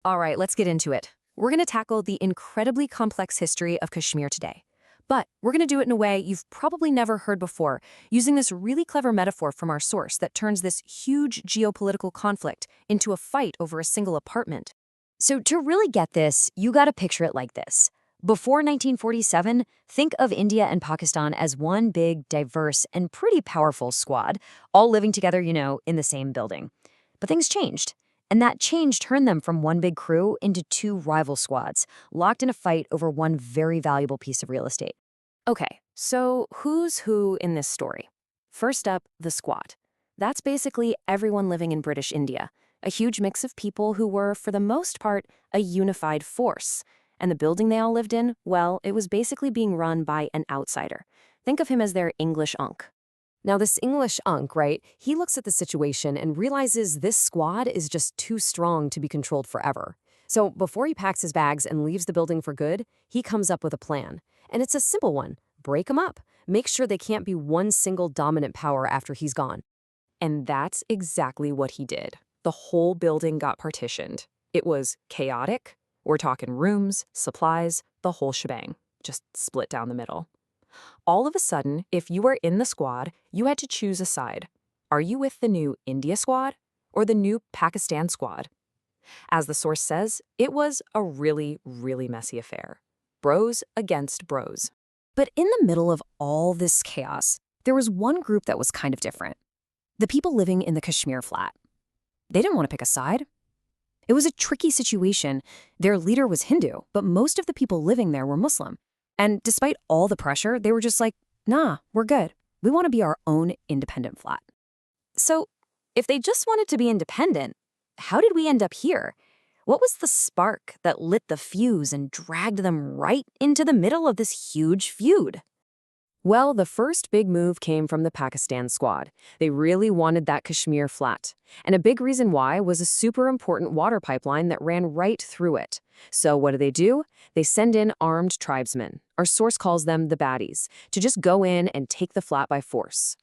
All right, let's get into it. We're going to tackle the incredibly complex history of Kashmir today. But we're going to do it in a way you've probably never heard before, using this really clever metaphor from our source that turns this huge geopolitical conflict into a fight over a single apartment. So to really get this, you gotta picture it like this. Before 1947, think of India and Pakistan as one big, diverse, and pretty powerful squad, all living together, in the same building. But things changed. And that change turned them from one big crew into two rival squads, locked in a fight over one very valuable piece of real estate. Okay, so who's who in this story? First up, the squad. That's basically everyone living in British India, a huge mix of people who were, for the most part, a unified force. And the building they all lived in, well, it was basically being run by an outsider. Think of him as their English unk. Now, this English unk, right, he looks at the situation and realizes this squad is just too strong to be controlled forever. So before he packs his bags and leaves the building for good, he comes up with a plan. And it's a simple one. Break them up. Make sure they can't be one single dominant power after he's gone. And that's exactly what he did. The whole building got partitioned. It was chaotic. We're talking rooms, supplies, the whole shebang, just split down the middle. All of a sudden, if you were in the squad, you had to choose a side. Are you with the new India squad or the new Pakistan squad? As the source says, it was a really, really messy affair. Bros against bros. But in the middle of all this chaos, there was one group that was kind of different. The people living in the Kashmir flat. They didn't want to pick a side. It was a tricky situation. Their leader was Hindu, but most of the people living there were Muslim. And despite all the pressure, they were just like, nah, we're good. We want to be our own independent flat. So if they just wanted to be independent, how did we end up here? What was the spark that lit the fuse and dragged them right into the middle of this huge feud? Well, the first big move came from the Pakistan squad. They really wanted that Kashmir flat. And a big reason why was a super important water pipeline that ran right through it. So what do? They send in armed tribesmen. Our source calls them the baddies, to just go in and take the flat by force.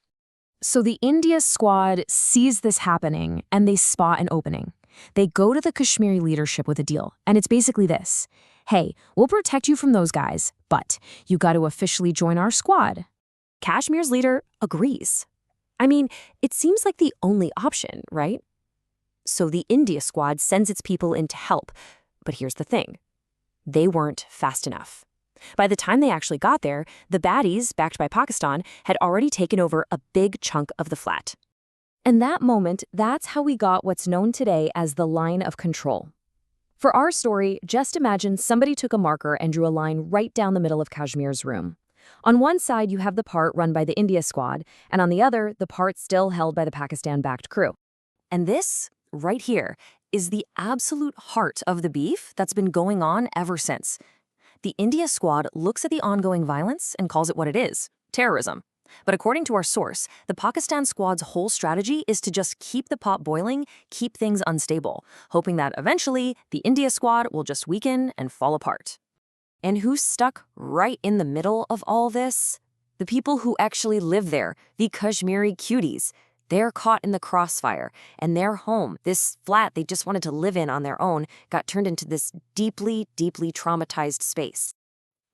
So the India squad sees this happening and they spot an opening. They go to the Kashmiri leadership with a deal, and it's basically this. Hey, we'll protect you from those guys, but you got to officially join our squad. Kashmir's leader agrees. I mean, it seems like the only option, right? So the India squad sends its people in to help. But here's the thing. They weren't fast enough. By the time they actually got there, the baddies, backed by Pakistan, had already taken over a big chunk of the flat. And that moment, that's how we got what's known today as the line of control. For our story, just imagine somebody took a marker and drew a line right down the middle of Kashmir's room. On one side, you have the part run by the India squad, and on the other, the part still held by the Pakistan-backed crew. And this, right here, is the absolute heart of the beef that's been going on ever since. The India squad looks at the ongoing violence and calls it what it is, terrorism. But according to our source, the Pakistan squad's whole strategy is to just keep the pot boiling, keep things unstable, hoping that eventually the India squad will just weaken and fall apart. And who's stuck right in the middle of all this? The people who actually live there, the Kashmiri cuties. They're caught in the crossfire, and their home, this flat they just wanted to live in on their own, got turned into this deeply, deeply traumatized space.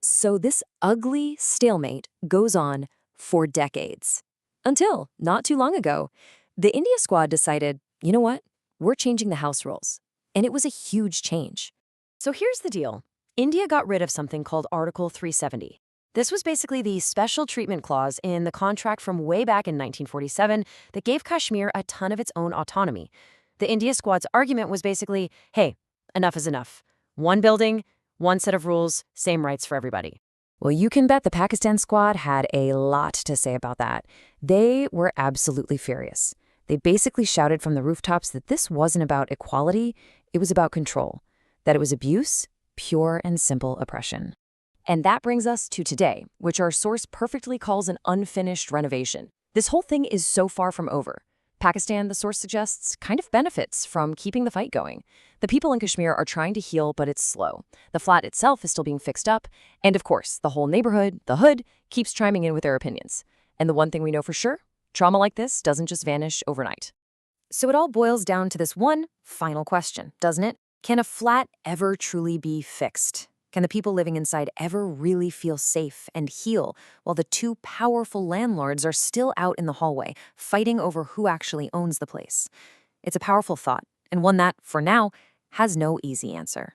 So this ugly stalemate goes on for decades. Until, not too long ago, the India squad decided, you know what? We're changing the house rules. And it was a huge change. So here's the deal. India got rid of something called Article 370. This was basically the special treatment clause in the contract from way back in 1947 that gave Kashmir a ton of its own autonomy. The India squad's argument was basically, hey, enough is enough. One building, one set of rules, same rights for everybody. Well, you can bet the Pakistan squad had a lot to say about that. They were absolutely furious. They basically shouted from the rooftops that this wasn't about equality, it was about control. That it was abuse, pure and simple oppression. And that brings us to today, which our source perfectly calls an unfinished renovation. This whole thing is so far from over. Pakistan, the source suggests, kind of benefits from keeping the fight going. The people in Kashmir are trying to heal, but it's slow. The flat itself is still being fixed up. And of course, the whole neighborhood, the hood, keeps chiming in with their opinions. And the one thing we know for sure, trauma like this doesn't just vanish overnight. So it all boils down to this one final question, doesn't it? Can a flat ever truly be fixed? Can the people living inside ever really feel safe and heal while the two powerful landlords are still out in the hallway, fighting over who actually owns the place? It's a powerful thought, and one that, for now, has no easy answer.